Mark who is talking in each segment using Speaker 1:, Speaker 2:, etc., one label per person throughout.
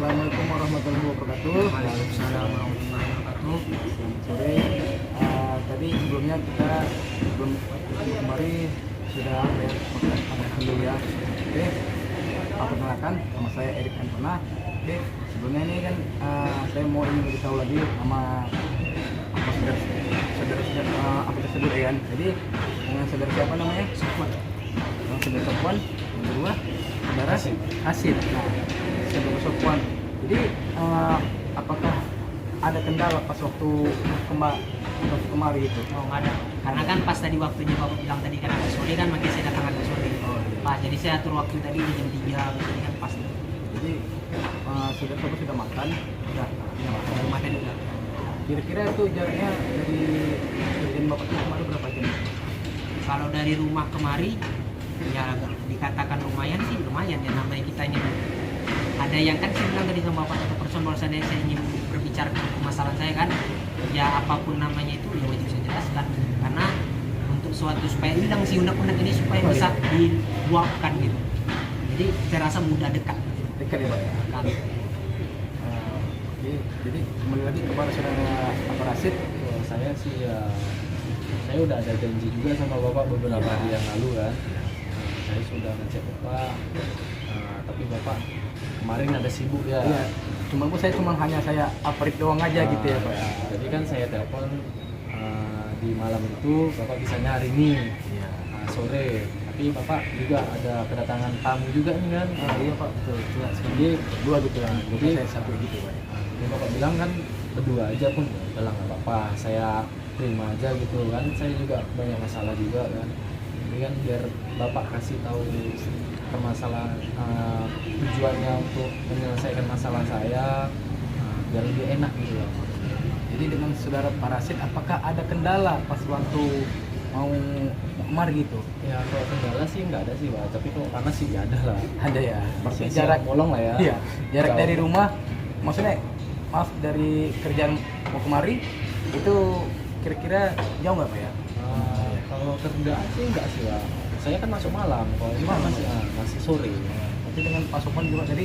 Speaker 1: Assalamualaikum warahmatullahi wabarakatuh.
Speaker 2: Waalaikumsalam warahmatullahi wabarakatuh.
Speaker 1: Sore. Tadi sebelumnya kita belum kembali sudah alhamdulillah. Oke. Perkenalkan, nama saya Erik Antona. Oke. Sebelumnya ini kan saya mau ingin beritahu lagi sama apa tersebut ya kan. Jadi dengan saudara siapa namanya?
Speaker 2: Sofwan.
Speaker 1: Saudara Sofwan. Yang kedua saudara Hasid. Nah, saudara Sofwan. Jadi apakah ada kendala pas waktu kemari itu?
Speaker 2: Oh, nggak ada. Karena kan pas tadi waktunya Bapak bilang tadi kan agak sore kan, makanya saya datang agak sore.
Speaker 1: Oh, iya.
Speaker 2: Pas, jadi saya atur waktu tadi di jam 3, jadi kan pas.
Speaker 1: Jadi saudara Sofwan sudah makan? Sudah. Ya,
Speaker 2: Belum ada juga.
Speaker 1: Kira-kira itu jaraknya dari kerjaan bapak itu kemari berapa jam?
Speaker 2: Kalau dari rumah kemari, ya dikatakan lumayan sih, lumayan ya, namanya kita ini. Ada yang kan saya bilang tadi sama Bapak atau personal saya ingin berbicara tentang permasalahan saya kan, ya apapun namanya itu ya wajib saya jelaskan, karena untuk suatu supaya hilang si unek-unek ini supaya bisa diluapkan gitu. Jadi saya rasa mudah dekat.
Speaker 1: Dekat ya pak?
Speaker 2: Kan.
Speaker 1: Oke, jadi kembali lagi kepada saudara Rasid.
Speaker 3: Kalau saya sih ya, saya udah ada janji juga sama bapak beberapa hari yang lalu kan. Saya sudah ngecek bapak, tapi bapak kemarin ada sibuk ya.
Speaker 1: Iya. Saya hanya update doang aja gitu ya pak.
Speaker 3: Ya, jadi kan saya telepon di malam itu bapak bisanya hari ini
Speaker 1: Iya.
Speaker 3: sore. Tapi bapak juga ada kedatangan tamu juga nih kan.
Speaker 1: Iya pak, betul. Jelas.
Speaker 3: Jadi
Speaker 1: Dua gitu ya. Jadi
Speaker 3: Jadi-
Speaker 1: saya satu gitu pak.
Speaker 3: jadi bapak bilang kan berdua aja pun ya udahlah nggak apa-apa, saya terima aja gitu kan. Saya juga banyak masalah juga kan. Jadi kan biar bapak kasih tahu permasalahan, tujuannya untuk menyelesaikan masalah saya, biar lebih enak gitu loh.
Speaker 1: Jadi dengan saudara Rasid, apakah ada kendala pas waktu mau kemari gitu?
Speaker 3: Ya kalau kendala sih nggak ada sih pak, tapi kalau panas sih ya ada lah.
Speaker 1: Ada ya.
Speaker 3: Maksudnya
Speaker 1: Jarak
Speaker 3: molong lah ya.
Speaker 1: Iya, jarak
Speaker 3: Jauh.
Speaker 1: dari rumah, maksudnya maaf dari kerjaan mau kemari itu kira-kira jauh nggak pak ya?
Speaker 3: Kalau kerjaan sih enggak sih pak, saya kan masuk malam, kalau ini
Speaker 1: Malam,
Speaker 3: masih masih sore.
Speaker 1: Berarti dengan pasokan juga tadi,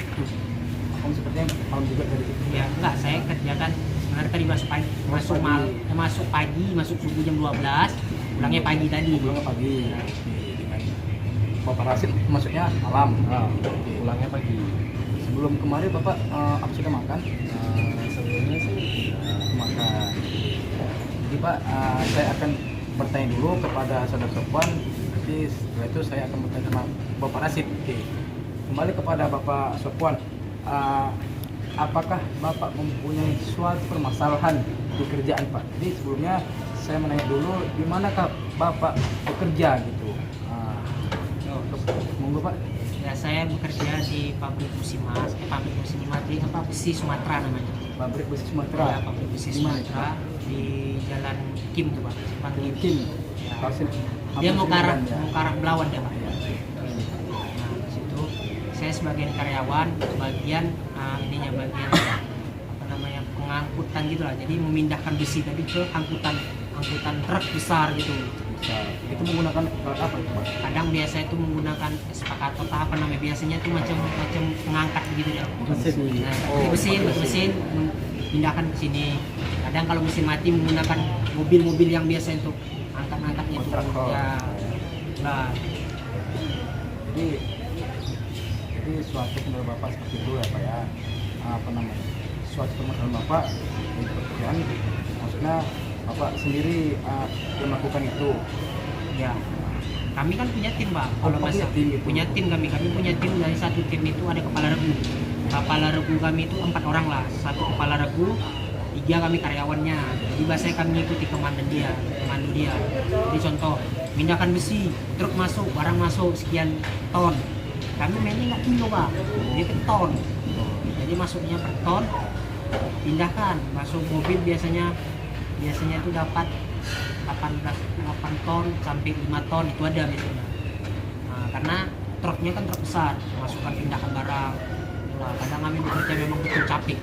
Speaker 1: sepertinya malam juga dari situ.
Speaker 2: Ya enggak, saya kerjakan sebenarnya tadi masuk pagi, masuk pagi, masuk subuh jam 12, pulangnya pagi tadi.
Speaker 1: Pulangnya pagi. Bapak Rasid masuknya malam. Oke.
Speaker 3: Pulangnya pagi.
Speaker 1: Sebelum kemarin bapak apa sudah makan?
Speaker 3: Sebelumnya sih
Speaker 1: Makan. Jadi pak, saya akan bertanya dulu kepada saudara Sofwan. Nanti setelah itu saya akan bertanya sama Bapak Rasid. Oke. Kembali kepada Bapak Sofwan. Apakah Bapak mempunyai suatu permasalahan di kerjaan Pak? Jadi sebelumnya saya menanya dulu di manakah Bapak bekerja gitu. Monggo Pak.
Speaker 2: Ya saya bekerja di pabrik Musimas, pabrik Musimas di apa besi Sumatera namanya.
Speaker 1: Pabrik besi
Speaker 2: Ya,
Speaker 1: Sumatera.
Speaker 2: pabrik besi
Speaker 1: Di mana itu,
Speaker 2: Sumatera di Jalan Kim tuh Pak. Simpang Kim.
Speaker 1: Kim.
Speaker 2: Ya.
Speaker 1: Kawasan
Speaker 2: Dia mau ke arah
Speaker 1: Hampir
Speaker 2: mau ke arah Belawan dia Pak.
Speaker 1: ya.
Speaker 2: Nah, di situ saya sebagai karyawan bagian bagian apa namanya pengangkutan gitu lah. Jadi memindahkan besi tadi ke angkutan truk besar gitu.
Speaker 1: Bisa. Itu menggunakan alat apa itu Pak?
Speaker 2: Kadang biasa itu menggunakan eskavator atau apa namanya, biasanya itu macam pengangkat gitu ya.
Speaker 1: Mesin.
Speaker 2: Nah,
Speaker 1: Oh,
Speaker 2: pakai mesin pindahkan ke sini. Kadang kalau mesin mati menggunakan mobil-mobil yang biasa untuk angkat-angkatnya itu.
Speaker 1: Kontraktor.
Speaker 2: Ya. Nah,
Speaker 1: jadi suatu menurut Bapak seperti itu ya Pak ya. Apa namanya? Suatu permasalahan Bapak di pekerjaan, maksudnya Bapak sendiri yang melakukan itu.
Speaker 2: ya. Kami kan punya tim, Pak.
Speaker 1: Oh,
Speaker 2: Kalau
Speaker 1: punya
Speaker 2: masa
Speaker 1: tim gitu.
Speaker 2: punya tim kami punya tim, dari satu tim itu ada kepala regu. Kepala regu kami itu 4 orang lah. Satu kepala regu, 3 kami karyawannya. Jadi biasanya kami ikuti komando dia. Jadi contoh, pindahkan besi, truk masuk, barang masuk sekian ton. Kami mainnya nggak kilo Pak, jadi per ton. Jadi masuknya per ton, pindahkan, masuk mobil biasanya itu dapat 8 ton sampai 5 ton itu ada biasanya. Nah, karena truknya kan truk besar, masukkan pindahkan barang. Nah, kadang kami bekerja memang betul capek.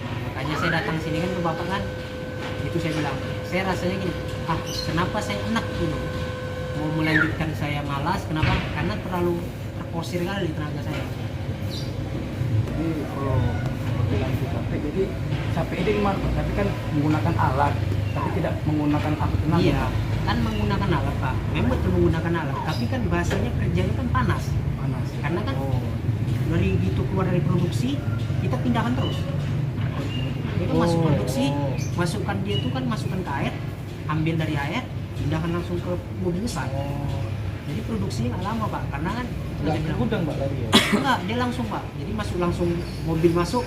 Speaker 2: Nah, makanya saya datang sini kan ke Bapak kan, itu saya bilang, saya rasanya gini, kenapa saya enak gitu, mau melanjutkan saya malas, kenapa? Karena terlalu terporsir kali tenaga saya.
Speaker 1: Jadi kalau itu gimana Pak? Tapi kan menggunakan alat, tapi tidak menggunakan apa tenaga.
Speaker 2: Iya,
Speaker 1: Pak.
Speaker 2: kan menggunakan alat Pak. Memang betul menggunakan alat, tapi kan bahasanya kerjanya kan panas.
Speaker 1: Panas.
Speaker 2: Karena kan
Speaker 1: Oh.
Speaker 2: dari gitu keluar dari produksi, kita pindahkan terus. Itu masuk
Speaker 3: Oh.
Speaker 2: produksi, masukkan dia itu kan masukkan ke air, ambil dari air, pindahkan langsung ke mobil besar. Jadi produksinya nggak lama Pak, karena kan
Speaker 3: Nggak
Speaker 2: saya
Speaker 3: ke
Speaker 2: bilang,
Speaker 3: gudang Pak lagi ya?
Speaker 2: enggak, dia langsung Pak. Jadi masuk langsung mobil masuk,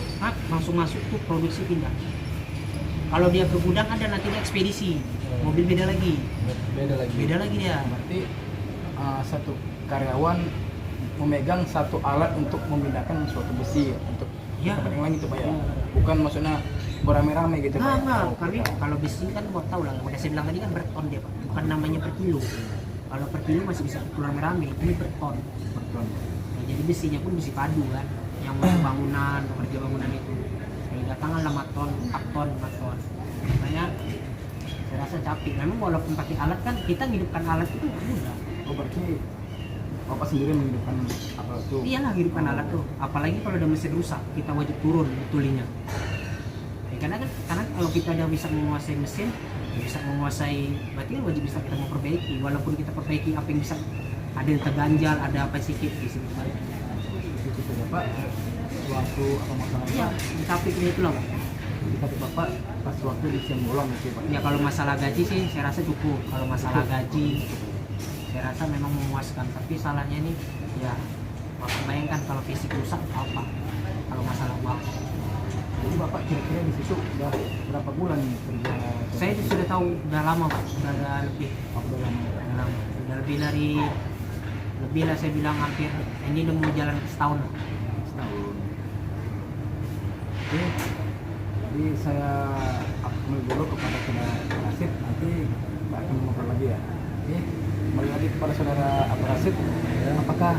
Speaker 2: langsung masuk tuh produksi pindah. Kalau dia ke gudang ada nanti dia ekspedisi, mobil beda lagi,
Speaker 3: Beda lagi.
Speaker 2: beda lagi dia.
Speaker 1: Berarti satu karyawan memegang satu alat untuk memindahkan suatu besi untuk
Speaker 2: Ya.
Speaker 1: tempat yang lain gitu Pak ya. Bukan maksudnya beramai-ramai gitu Pak.
Speaker 2: Enggak,
Speaker 1: ya? Oh,
Speaker 2: kami
Speaker 1: kita-
Speaker 2: kalau besi kan buat tahu lah, makanya saya bilang tadi kan per ton dia Pak, bukan namanya per kilo. Kalau per kilo masih bisa keluar rame-rame, ini per ton.
Speaker 1: Betul.
Speaker 2: Nah, jadi besinya pun besi padu kan, yang untuk bangunan, pekerja bangunan itu. Saya datang 5 ton, 4 ton, 5 ton. Makanya saya rasa capek. Memang walaupun pakai alat kan, kita hidupkan alat itu nggak mudah.
Speaker 1: Oh berarti Bapak sendiri menghidupkan apa itu?
Speaker 2: Iyalah hidupkan alat tuh. Apalagi kalau ada mesin rusak, kita wajib turun betulinya. Ya, karena kalau kita udah bisa menguasai mesin, bisa menguasai, berarti kan wajib bisa kita memperbaiki. Walaupun kita perbaiki apa yang bisa, ada yang terganjal, ada apa sedikit di sini.
Speaker 1: Itu saja Pak. Suatu apa masalah
Speaker 2: Iya,
Speaker 1: Pak?
Speaker 2: di topiknya itu loh.
Speaker 1: Tapi Bapak pas waktu di siang bolong gitu Pak.
Speaker 2: Ya kalau masalah gaji sih saya rasa cukup. Kalau masalah gaji saya rasa memang memuaskan. Tapi salahnya ini ya Bapak bayangkan kalau fisik rusak apa? Kalau masalah uang.
Speaker 1: Jadi Bapak kira-kira di situ udah berapa bulan nih kerja?
Speaker 2: Saya itu sudah tahu udah lama Pak, udah lebih,
Speaker 1: Udah lama.
Speaker 2: udah lama. Udah lebih dari lebih lah saya bilang hampir ini udah mau jalan setahun lah.
Speaker 1: Setahun. Oke. Jadi saya upload dulu kepada saudara Rasid, nanti Pak akan ngobrol lagi ya. Oke. Kembali lagi kepada saudara Abdul Rasid. Apakah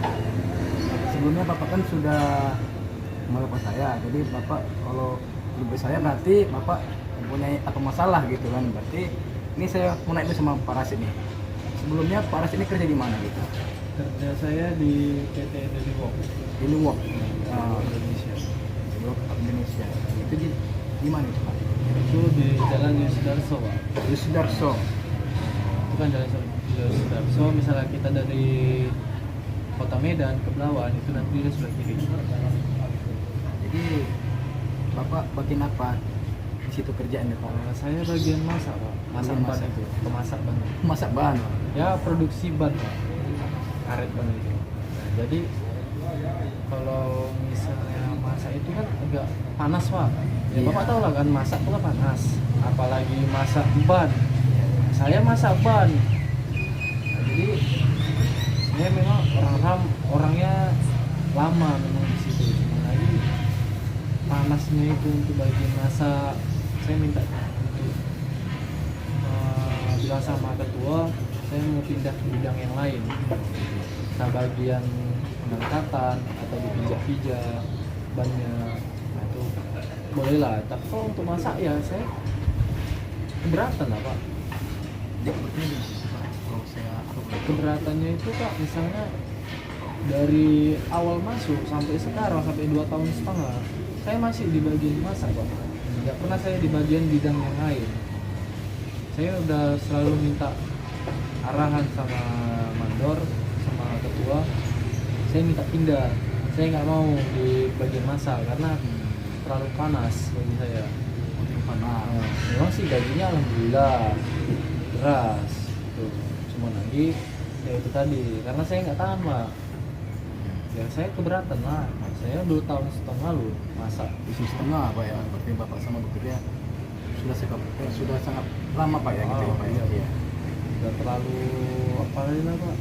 Speaker 1: sebelumnya Bapak kan sudah melepon saya, jadi Bapak kalau lebih saya berarti Bapak mempunyai apa masalah gitu kan? Berarti ini saya mau naik dulu sama Pak Rasid nih. Sebelumnya Pak Rasid ini kerja di mana gitu?
Speaker 3: Kerja saya di PT Deliwok
Speaker 1: Di Luwak,
Speaker 3: Indonesia.
Speaker 1: Luwak Indonesia. Itu di mana itu Pak?
Speaker 3: Itu di Jalan Yusudarso Pak.
Speaker 1: Di Sudarso.
Speaker 3: Itu kan Jalan Yusudarso. Misalnya kita dari Kota Medan ke Belawan itu nanti dia sudah kiri.
Speaker 1: Jadi Bapak bagian apa di situ kerjaannya Pak?
Speaker 3: Saya bagian masak Pak. Masak
Speaker 1: Bagian
Speaker 3: ban
Speaker 1: masak.
Speaker 3: itu. Pemasak ban.
Speaker 1: Masak bahan.
Speaker 3: Ya produksi ban Pak. Karet ban itu. Nah, jadi kalau misalnya masak itu kan agak panas Pak. Ya
Speaker 1: Iya.
Speaker 3: Bapak tahu lah kan masak itu kan panas. Apalagi masak ban. Saya masak ban. Nah, jadi saya memang orangnya lama memang di situ. Cuma lagi panasnya itu untuk bagian masak. Saya minta untuk bilang sama ketua saya mau pindah ke bidang yang lain. Nah bagian pengangkatan atau dipijak-pijak bannya, nah itu boleh lah. Tapi kalau untuk masak ya saya keberatan lah Pak.
Speaker 1: Jadi begini, Pak, kalau saya
Speaker 3: Keberatannya itu Pak, misalnya dari awal masuk sampai sekarang, sampai 2 tahun setengah saya masih di bagian masak Pak. Nggak pernah saya di bagian bidang yang lain. Saya udah selalu minta arahan sama mandor, sama ketua, saya minta pindah. Saya nggak mau di bagian masak karena terlalu panas bagi saya.
Speaker 1: panas.
Speaker 3: Nah, memang sih gajinya alhamdulillah keras tuh. Cuma lagi ya itu tadi karena saya nggak tahan Pak. Ya saya keberatan lah. Saya 2 tahun setengah lalu masak.
Speaker 1: Isi setengah Pak ya, berarti Bapak sama bekerja sudah sangat lama Pak ya gitu ya Pak ya.
Speaker 3: Iya. Udah terlalu apa lagi lah Pak.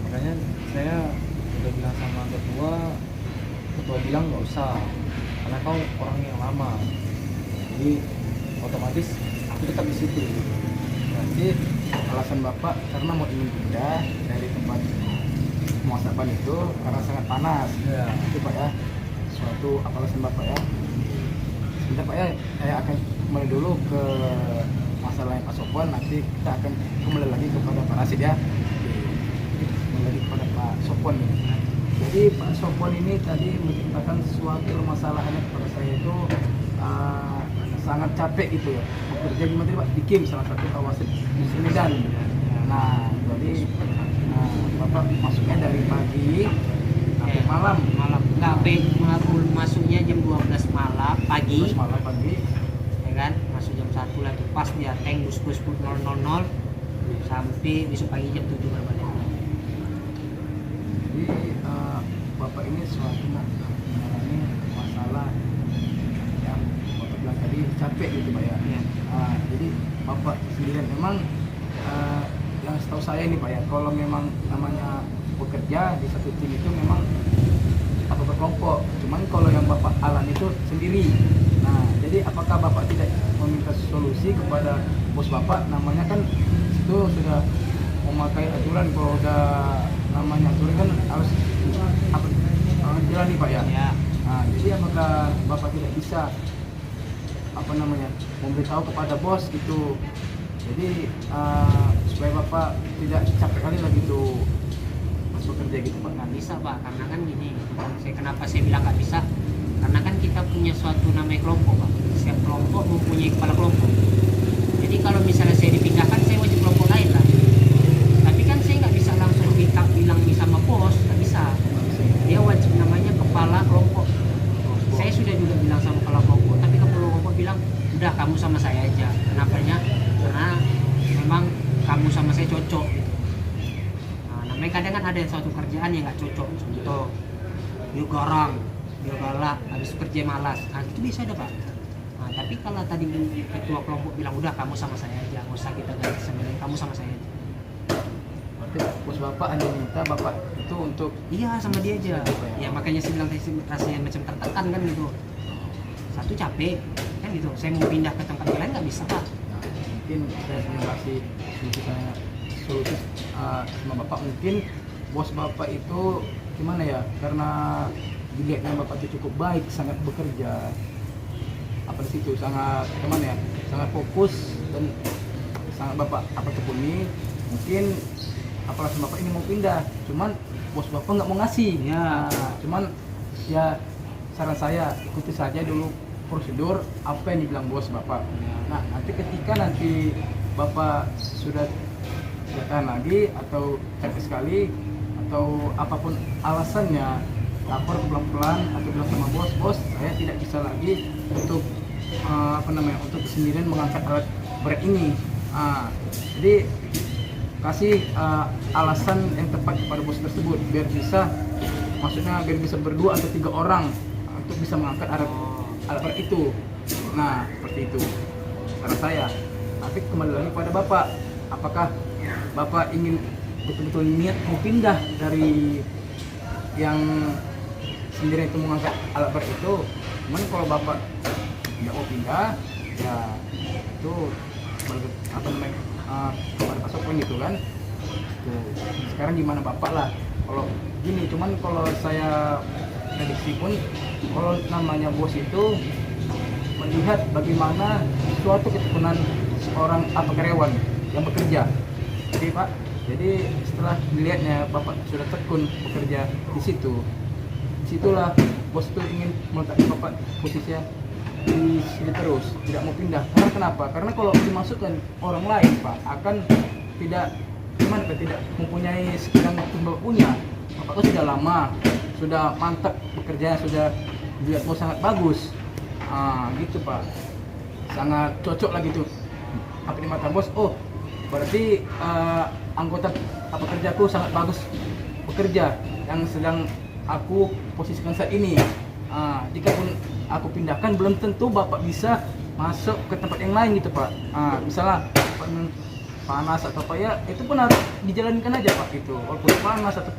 Speaker 3: Makanya saya udah bilang sama ketua bilang nggak usah karena kau orang yang lama, jadi otomatis aku tetap di situ.
Speaker 1: Berarti alasan Bapak karena mau ingin pindah dari tempat masak ban itu karena sangat panas.
Speaker 3: Ya.
Speaker 1: Itu Pak ya, suatu apa alasan Bapak ya. Sebentar Pak ya, saya akan kembali dulu ke masalah yang Pak Sopwan, nanti kita akan kembali lagi kepada Pak Rasid ya. Oke, kembali lagi kepada Pak Sopwan ini. Jadi Pak Sopwan ini tadi menceritakan suatu permasalahannya kepada saya itu uh, sangat capek gitu ya bekerja gimana tadi Pak di Kim salah satu kawasan di Medan. Nah jadi Bapak masuknya dari pagi sampai malam.
Speaker 2: Nggak masuknya jam 12 malam pagi.
Speaker 1: Terus malam pagi.
Speaker 2: Ya kan, masuk jam 1 lah tuh pas dia tank bus 000 sampai besok pagi jam 7 baru balik.
Speaker 1: Jadi Bapak ini suatu mengalami masalah yang Bapak bilang tadi capek gitu Pak ya.
Speaker 2: Iya.
Speaker 1: Jadi Bapak sendirian memang yang setahu saya ini Pak ya, kalau memang namanya bekerja di satu tim itu memang apa berkelompok. Cuman kalau yang Bapak alami itu sendiri. Nah, jadi apakah Bapak tidak meminta solusi kepada bos Bapak? Namanya kan itu sudah memakai aturan, kalau udah namanya aturan kan harus jalani Pak ya.
Speaker 2: Ya.
Speaker 1: Nah, jadi apakah Bapak tidak bisa memberitahu kepada bos gitu? Jadi supaya Bapak tidak capek kali lagi tuh pas bekerja gitu Pak.
Speaker 2: Nggak bisa Pak, karena kan gini, kenapa saya bilang nggak bisa, karena kan kita punya suatu namanya kelompok Pak. Setiap kelompok mempunyai kepala kelompok. Jadi kalau misalnya saya dipindahkan, saya wajib kelompok lain lah. Tapi kan saya nggak bisa langsung bilang sama bos, nggak bisa. Dia wajib namanya kepala kelompok. Saya sudah juga bilang sama kepala kelompok, tapi kepala kelompok bilang udah kamu sama saya aja. Kenapanya? Karena memang kamu sama saya cocok gitu. Nah, namanya kadang kan ada suatu kerjaan yang nggak cocok. Contoh, dia garang, dia galak, habis kerja malas. Nah, itu bisa ada Pak. Nah, tapi kalau tadi ketua kelompok bilang udah kamu sama saya aja, nggak usah kita ganti sebenarnya, kamu sama saya aja.
Speaker 1: Berarti bos Bapak hanya minta Bapak itu untuk
Speaker 2: Iya sama dia aja. Ya makanya saya bilang tadi rasanya macam tertekan kan gitu. Satu capek kan gitu. Saya mau pindah ke tempat yang lain nggak bisa Pak.
Speaker 1: mungkin saya ingin kasih solusi sama Bapak. Mungkin bos Bapak itu gimana ya, karena dilihatnya Bapak itu cukup baik, sangat bekerja apa di situ, sangat gimana ya, sangat fokus dan sangat Bapak apa tekuni. Mungkin apalagi Bapak ini mau pindah, cuman bos Bapak nggak mau ngasih
Speaker 2: Ya.
Speaker 1: Cuman ya saran saya ikuti saja dulu prosedur apa yang dibilang bos Bapak. Nah, nanti ketika Bapak sudah datang lagi atau capek sekali atau apapun alasannya, lapor pelan-pelan atau bilang sama bos, saya tidak bisa lagi untuk untuk sendirian mengangkat alat berat ini. Jadi kasih alasan yang tepat kepada bos tersebut biar bisa berdua atau 3 orang untuk bisa mengangkat alat berat itu. Nah, seperti itu saran saya. Tapi kembali lagi kepada Bapak, apakah Bapak ingin betul-betul niat mau pindah dari yang sendiri itu mengangkat alat berat itu? Cuman kalau Bapak tidak mau pindah, ya itu kepada Pak Sopon gitu kan. Tuh, sekarang gimana Bapak lah? Kalau gini, cuman kalau saya prediksi pun, kalau namanya bos itu melihat bagaimana suatu ketekunan seorang karyawan yang bekerja. Jadi Pak, setelah dilihatnya Bapak sudah tekun bekerja di situ, situlah bos itu ingin meletakkan Bapak posisinya di sini terus, tidak mau pindah. Karena kenapa? Karena kalau dimasukkan orang lain Pak, akan tidak mempunyai skill yang Bapak punya. Bapak itu sudah lama, sudah mantap bekerja, sudah dilihat bos sangat bagus. Gitu Pak, sangat cocok lah gitu. Apa di mata bos? Oh, berarti anggota kerjaku sangat bagus bekerja yang sedang aku posisikan saat ini. Jika pun aku pindahkan, belum tentu Bapak bisa masuk ke tempat yang lain gitu Pak. Misalnya panas atau apa ya, itu pun harus dijalankan aja Pak gitu. Walaupun panas atau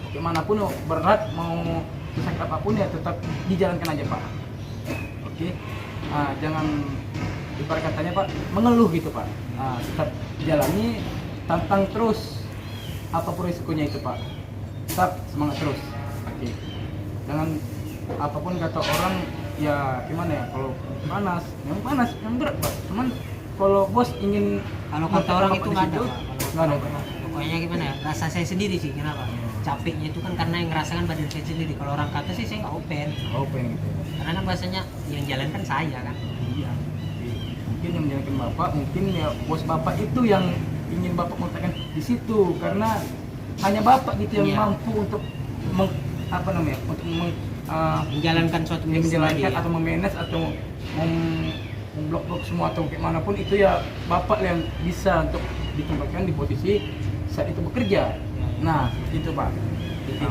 Speaker 1: bagaimanapun berat, mau sakit apapun ya tetap dijalankan aja Pak. Oke. Jangan ibarat katanya Pak mengeluh gitu Pak. Tetap jalani, tantang terus apapun risikonya itu Pak. Tetap semangat terus. Oke. Jangan apapun kata orang ya gimana ya, kalau panas, yang berat Pak. Cuman kalau bos ingin
Speaker 2: Kalau kata orang itu nggak ada Pak.
Speaker 1: Nggak ada Pak.
Speaker 2: Pokoknya gimana ya, rasa saya sendiri sih. Kenapa? capeknya itu kan karena yang ngerasakan badan saya sendiri. Kalau orang kata sih saya nggak open,
Speaker 1: open gitu.
Speaker 2: karena kan bahasanya yang jalan kan saya kan.
Speaker 1: Iya. Mungkin yang menjalankan bapak, mungkin ya bos bapak itu yang ingin bapak meletakkan di situ, karena hanya bapak gitu yang
Speaker 2: Iya.
Speaker 1: mampu untuk
Speaker 2: Menjalankan suatu misi
Speaker 1: menjalankan
Speaker 2: lagi.
Speaker 1: atau memanage atau memblok-blok semua atau kayak manapun itu ya bapak yang bisa untuk ditempatkan di posisi saat itu bekerja. Nah, seperti itu Pak. Jadi,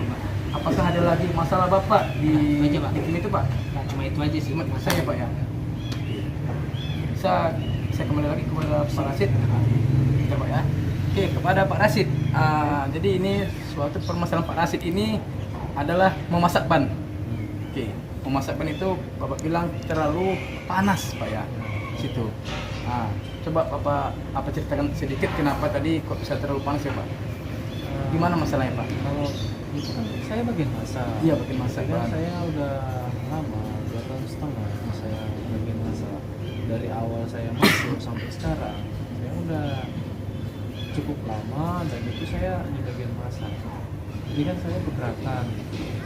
Speaker 1: apakah ada lagi masalah bapak di
Speaker 2: Nah, itu aja, Pak.
Speaker 1: di tim itu Pak?
Speaker 2: Nah, cuma itu aja sih.
Speaker 1: Cuma saya Pak ya. Bisa saya kembali lagi kepada Pak Rasid. Kita Pak ya. Oke, kepada Pak Rasid. Jadi ini suatu permasalahan Pak Rasid ini adalah memasak ban. Oke, memasak ban itu Bapak bilang terlalu panas Pak ya. Situ. Coba Bapak ceritakan sedikit kenapa tadi kok bisa terlalu panas ya Pak? Gimana masalahnya Pak?
Speaker 3: Kalau itu kan saya bagian masak.
Speaker 1: Iya, bagian masak,
Speaker 3: Kan
Speaker 1: Pak.
Speaker 3: saya udah lama, 2 tahun setengah saya bagian masak. Dari awal saya masuk sampai sekarang, saya udah cukup lama dan itu saya di bagian masak. Jadi kan saya keberatan,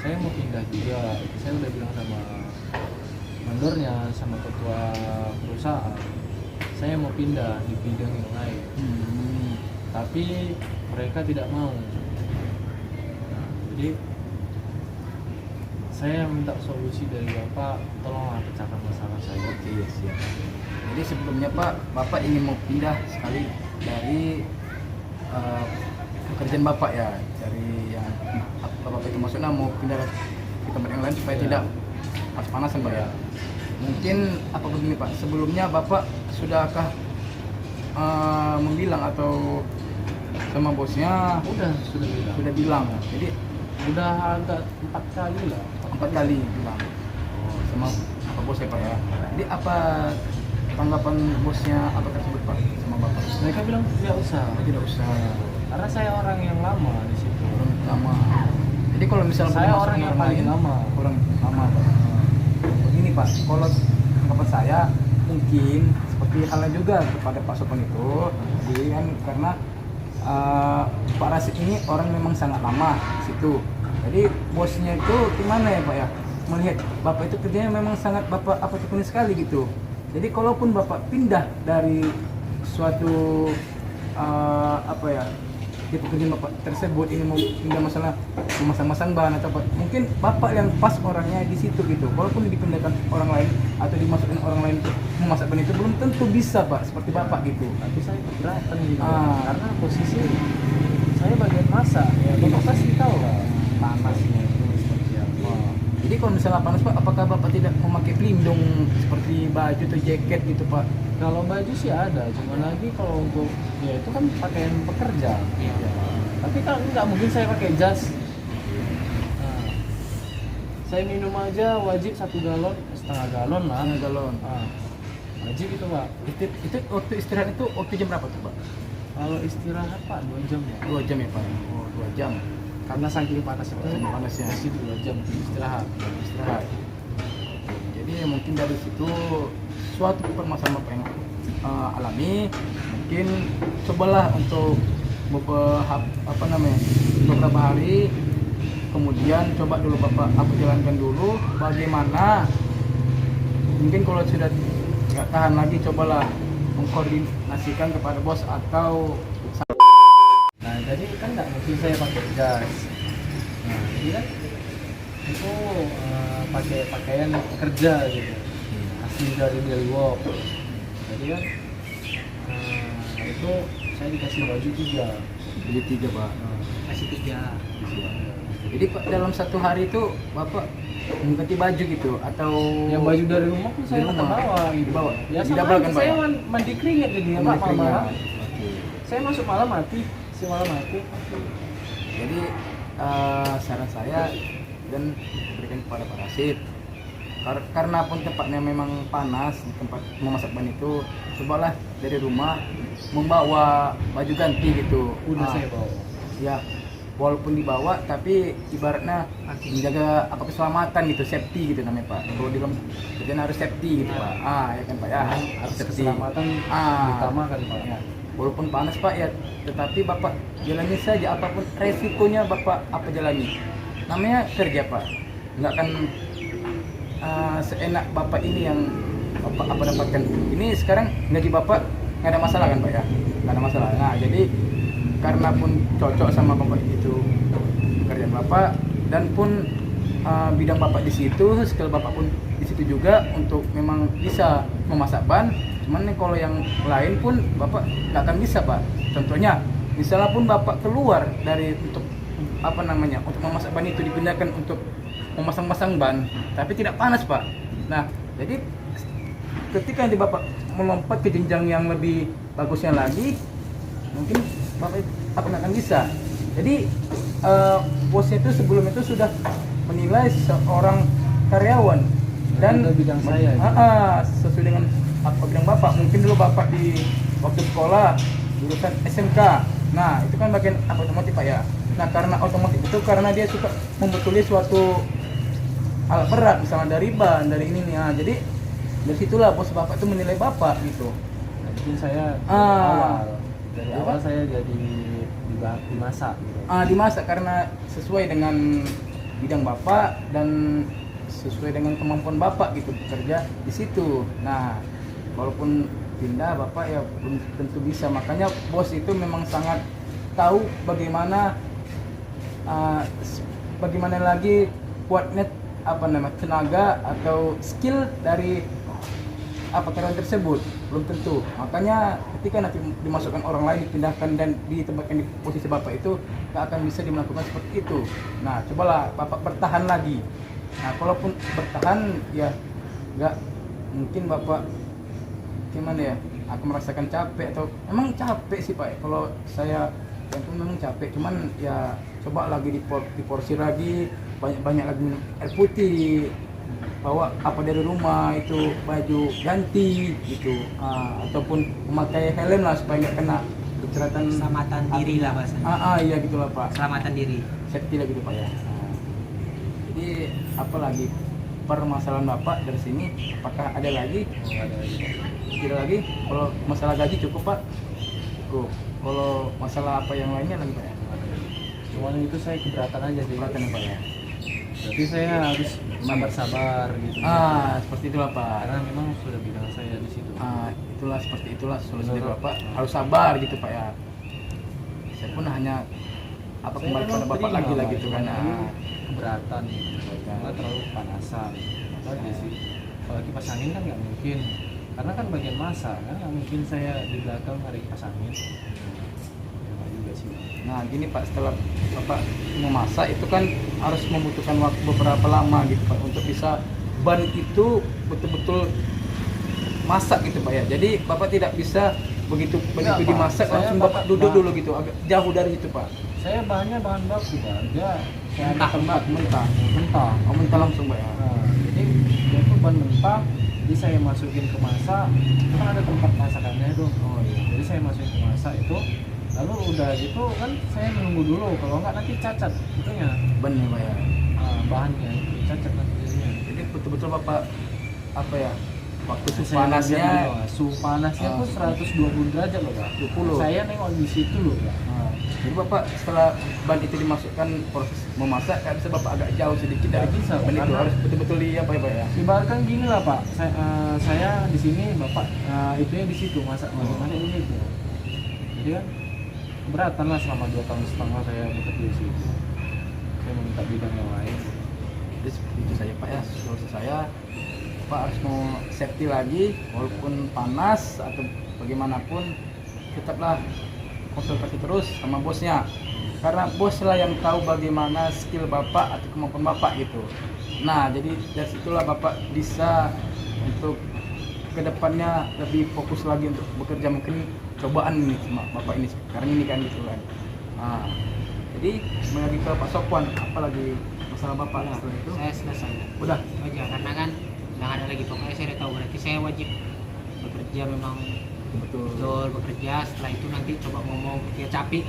Speaker 3: saya mau pindah juga. Saya udah bilang sama vendornya, sama ketua perusahaan, saya mau pindah di bidang yang lain. Tapi mereka tidak mau. Nah, jadi saya minta solusi dari Bapak, tolonglah pecahkan masalah saya.
Speaker 1: Oke, siap. Jadi sebelumnya Pak, Bapak ingin mau pindah sekali dari pekerjaan Bapak ya, dari yang Bapak itu maksudnya mau pindah ke tempat yang lain supaya
Speaker 3: Ya.
Speaker 1: tidak panas-panasan Pak ya. Mungkin apa begini Pak, sebelumnya Bapak sudahkah membilang atau sama bosnya
Speaker 3: Sudah bilang.
Speaker 1: sudah bilang, jadi
Speaker 3: Udah agak 4 kali lah.
Speaker 1: 4 kali bilang sama apa bosnya Pak ya. Jadi apa tanggapan bosnya apa tersebut Pak sama Bapak?
Speaker 3: Mereka bilang tidak usah.
Speaker 1: Tidak usah.
Speaker 3: Karena saya orang yang lama di situ.
Speaker 1: Orang lama. Jadi kalau misalnya
Speaker 3: Saya
Speaker 1: masuk
Speaker 3: orang yang
Speaker 1: orang
Speaker 3: paling
Speaker 1: lain,
Speaker 3: lama.
Speaker 1: Orang lama Pak. Begini Pak, kalau tanggapan saya mungkin seperti halnya juga kepada Pak Sopon itu, jadi kan karena Pak Rasid ini orang memang sangat lama di situ. Jadi bosnya itu gimana ya Pak ya? Melihat Bapak itu kerjanya memang sangat Bapak tekuni sekali gitu. Jadi kalaupun Bapak pindah dari suatu di pekerjaan Bapak tersebut ini mau pindah masalah memasang-masang bahan atau apa, mungkin Bapak yang pas orangnya di situ gitu. Walaupun dipindahkan orang lain atau dimasukin orang lain untuk memasak ban itu belum tentu bisa Pak seperti Bapak gitu.
Speaker 3: Tapi saya keberatan gitu.
Speaker 1: Ah.
Speaker 3: Karena posisi saya bagian masak. Ya, Bapak pasti tahu lah panasnya itu seperti apa.
Speaker 1: Jadi kalau misalnya panas Pak, apakah Bapak tidak memakai pelindung seperti baju atau jaket gitu Pak?
Speaker 3: Kalau baju sih ada, cuma lagi kalau untuk ya itu kan pakaian pekerja.
Speaker 2: Iya.
Speaker 3: Tapi kan nggak mungkin saya pakai jas. Nah, saya minum aja wajib 1 galon, setengah galon lah.
Speaker 1: Setengah galon.
Speaker 3: Wajib itu Pak.
Speaker 1: Itu waktu istirahat itu waktu jam berapa tuh Pak?
Speaker 3: Kalau istirahat Pak 2 jam ya.
Speaker 1: 2 jam ya Pak? Oh 2 jam.
Speaker 3: Karena saking panasnya Pak.
Speaker 1: Saking panasnya.
Speaker 3: Di situ 2 jam istirahat.
Speaker 1: Istirahat. Jadi mungkin dari situ suatu permasalahan Bapak yang alami, mungkin cobalah untuk beberapa hari, kemudian coba dulu Bapak jalankan dulu bagaimana. Mungkin kalau sudah nggak tahan lagi, cobalah mengkoordinasikan kepada bos atau
Speaker 3: Nah jadi kan nggak mungkin saya pakai jas. Nah jadi kan itu pakai pakaian kerja gitu, asli dari daily work. Jadi kan itu saya dikasih baju 3.
Speaker 1: jadi 3 Pak.
Speaker 2: Kasih 3.
Speaker 1: Jadi Pak dalam satu hari itu Bapak mengganti baju gitu atau
Speaker 3: Yang baju dari rumah pun saya
Speaker 1: Di
Speaker 3: tetap
Speaker 1: rumah?
Speaker 3: bawa gitu.
Speaker 1: Bawa?
Speaker 3: Ya
Speaker 1: Di
Speaker 3: sama
Speaker 1: double
Speaker 3: aja,
Speaker 1: kan, Pak,
Speaker 3: saya
Speaker 1: ya?
Speaker 3: mandi keringet jadi ya Pak
Speaker 1: Mandi keringat.
Speaker 3: malam.
Speaker 1: Oke.
Speaker 3: Saya masuk malam mati, malam mati.
Speaker 1: Jadi saran saya dan berikan kepada Pak Rasid, karena pun tempatnya memang panas, di tempat memasak ban itu, cobalah dari rumah membawa baju ganti gitu.
Speaker 3: Udah saya bawa.
Speaker 1: Ya, walaupun dibawa tapi ibaratnya menjaga keselamatan gitu, safety gitu namanya Pak. Kalau di dalam kerjaan harus safety gitu Pak. Ya kan Pak ya,
Speaker 3: Harus
Speaker 1: safety.
Speaker 3: keselamatan
Speaker 1: Ah.
Speaker 3: utama kan Pak.
Speaker 1: Ya. walaupun panas Pak ya, tetapi Bapak jalani saja apapun resikonya Bapak apa jalani. Namanya kerja Pak, nggak akan seenak Bapak ini yang Bapak apa dapatkan. Ini sekarang gaji Bapak nggak ada masalah kan Pak ya, nggak ada masalah. Nah jadi karena pun cocok sama Bapak itu pekerjaan Bapak dan pun bidang Bapak di situ, skill Bapak pun di situ juga untuk memang bisa memasak ban. Cuman nih kalau yang lain pun Bapak nggak akan bisa Pak. Contohnya, misalnya pun Bapak keluar dari untuk apa namanya untuk memasak ban itu dipindahkan untuk memasang-masang ban, tapi tidak panas Pak. Nah, jadi ketika nanti Bapak melompat ke jenjang yang lebih bagusnya lagi, mungkin Bapak akan bisa. Jadi bosnya itu sebelum itu sudah menilai seorang karyawan dan
Speaker 3: itu bidang saya ya?
Speaker 1: Sesuai dengan apa bidang Bapak. Mungkin dulu Bapak di waktu sekolah jurusan SMK. Nah, itu kan bagian apa otomotif Pak ya. Nah, karena otomotif itu karena dia suka membetuli suatu alat berat, misalnya dari ban, dari ini nih. Nah, jadi dari situlah bos Bapak itu menilai Bapak gitu.
Speaker 3: Nah, mungkin saya dari awal saya jadi dimasak gitu.
Speaker 1: Dimasak karena sesuai dengan bidang Bapak dan sesuai dengan kemampuan Bapak gitu bekerja di situ. Nah, walaupun pindah Bapak ya belum tentu bisa. Makanya bos itu memang sangat tahu bagaimana lagi kuatnya apa namanya tenaga atau skill dari karyawan tersebut belum tentu. Makanya ketika nanti dimasukkan orang lain, dipindahkan dan ditempatkan di posisi Bapak itu nggak akan bisa dilakukan seperti itu. Nah, cobalah Bapak bertahan lagi. Nah, kalaupun bertahan ya nggak mungkin Bapak gimana ya, aku merasakan capek atau emang capek sih Pak. Kalau saya yang itu memang capek, cuman ya coba lagi diporsi lagi, banyak-banyak lagi minum air putih, bawa apa dari rumah itu baju ganti gitu, ataupun memakai helm lah supaya nggak kena kecelakaan.
Speaker 2: Selamatan diri lah bahasanya.
Speaker 1: Iya gitulah Pak,
Speaker 2: Selamatan diri.
Speaker 1: safety lah gitu Pak ya. Jadi apalagi permasalahan Bapak dari sini, apakah ada lagi?
Speaker 3: Ada lagi.
Speaker 1: Tidak lagi. Kalau masalah gaji cukup Pak, cukup. Kalau masalah apa yang lainnya lagi Pak ya?
Speaker 3: Cuman itu saya keberatan aja sih.
Speaker 1: Keberatan ya Pak ya.
Speaker 3: Berarti saya harus sabar-sabar gitu.
Speaker 1: Seperti itulah Pak.
Speaker 3: Karena memang sudah bidang saya di situ.
Speaker 1: Itulah seperti itulah solusi dari Bapak. Harus sabar gitu Pak ya. Saya pun hanya
Speaker 3: Saya
Speaker 1: kembali
Speaker 3: memang
Speaker 1: pada Bapak
Speaker 3: terima,
Speaker 1: lagi
Speaker 3: Pak.
Speaker 1: gitu kan.
Speaker 3: Cuman keberatan karena terlalu panasan. Itu aja sih. Kalau kipas angin kan nggak mungkin. Karena kan bagian masak kan nggak mungkin saya di belakang hari kipas angin. Ya nggak juga sih.
Speaker 1: Nah gini Pak, setelah Bapak memasak itu kan harus membutuhkan waktu beberapa lama gitu Pak untuk bisa ban itu betul-betul masak gitu Pak ya. Jadi Bapak tidak bisa begitu
Speaker 3: Pak.
Speaker 1: dimasak
Speaker 3: Saya
Speaker 1: langsung Bapak duduk
Speaker 3: Pak.
Speaker 1: dulu gitu, agak jauh dari itu Pak.
Speaker 3: Saya bahannya bahan baku aja. Saya ada
Speaker 2: Mentah,
Speaker 3: tempat
Speaker 1: mentah.
Speaker 3: mentah.
Speaker 1: Mentah langsung Pak ya.
Speaker 3: Nah, jadi dia tuh ban mentah, jadi saya masukin ke masak. Itu kan ada tempat masakannya tuh.
Speaker 1: Oh iya.
Speaker 3: Jadi saya masukin ke masak itu. Lalu udah gitu kan saya menunggu dulu, kalau nggak nanti cacat itunya.
Speaker 1: Ban ya Pak ya.
Speaker 3: Bahannya itu cacat nanti jadinya.
Speaker 1: Jadi betul-betul Bapak apa ya? Waktu suhu
Speaker 3: Saya
Speaker 1: panasnya
Speaker 3: lihat dulu, suhu panasnya tuh 120 derajat loh Pak.
Speaker 1: 20.
Speaker 3: Saya nengok di situ loh Pak.
Speaker 1: Jadi Bapak setelah ban itu dimasukkan proses memasak, kan bisa Bapak agak jauh sedikit dari
Speaker 3: Nggak bisa,
Speaker 1: ban itu,
Speaker 3: karena-
Speaker 1: harus betul-betul di apa ya Pak ya?
Speaker 3: Ibaratkan gini lah Pak, saya di sini Bapak itunya di situ masak bagaimana di situ. Jadi kan keberatan lah selama 2 tahun setengah saya bekerja di situ. Saya meminta bidang yang lain.
Speaker 1: Jadi seperti itu saja Pak ya, solusi saya Pak harus mau safety lagi walaupun panas atau bagaimanapun tetaplah konsultasi terus sama bosnya, karena bos lah yang tahu bagaimana skill Bapak atau kemampuan Bapak gitu. Nah jadi dari situlah Bapak bisa untuk kedepannya lebih fokus lagi untuk bekerja, mungkin cobaan ini sama Bapak ini sekarang ini kan gitu kan. Nah, jadi kembali lagi ke Pak Sopwan, apalagi masalah Bapak
Speaker 2: Nah,
Speaker 1: setelah itu
Speaker 2: saya selesai.
Speaker 1: udah.
Speaker 2: Itu aja karena kan nggak ada lagi, pokoknya saya udah tahu berarti saya wajib bekerja, memang betul bekerja. Setelah itu nanti coba ngomong ke capik,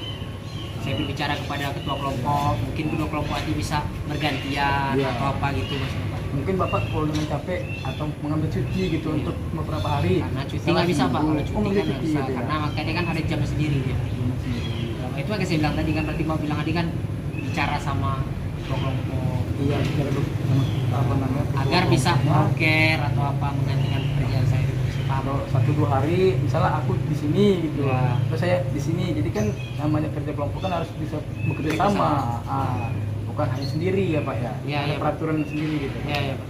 Speaker 2: saya berbicara kepada ketua kelompok, mungkin ketua kelompok nanti bisa bergantian
Speaker 1: Iya.
Speaker 2: atau apa gitu Mas Bapak.
Speaker 1: mungkin bapak kalau dengan capek atau mengambil cuti gitu untuk beberapa hari.
Speaker 2: Karena cuti nggak bisa pak, kalau cuti kan nggak bisa,
Speaker 1: gitu ya.
Speaker 2: karena makanya kan ada jam sendiri dia. Itu yang saya bilang tadi kan, berarti mau bilang tadi kan bicara sama kelompok
Speaker 1: Iya, bicara dulu apa namanya?
Speaker 2: agar bisa
Speaker 1: kelompoknya.
Speaker 2: broker atau apa menggantikan pekerjaan saya itu bisa paham.
Speaker 1: Kalau 1-2 hari, misalnya aku di sini gitu,
Speaker 2: Ya.
Speaker 1: terus saya di sini, jadi kan namanya kerja kelompok kan harus bisa bekerja
Speaker 2: Bekerja
Speaker 1: sama,
Speaker 2: sama.
Speaker 1: bukan hanya sendiri ya pak ya,
Speaker 2: Ya,
Speaker 1: ada
Speaker 2: ya, Pak.
Speaker 1: peraturan sendiri gitu.
Speaker 2: Ya ya Pak.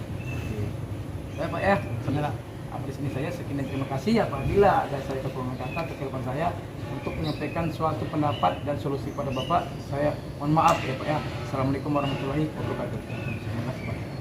Speaker 1: Ya pak ya, sebenarnya di sini saya sekian dan terima kasih apabila ada saya kekurangan kata atau kelebihan saya untuk menyampaikan suatu pendapat dan solusi pada bapak. Saya mohon maaf ya pak ya. Assalamualaikum warahmatullahi wabarakatuh. Terima kasih pak.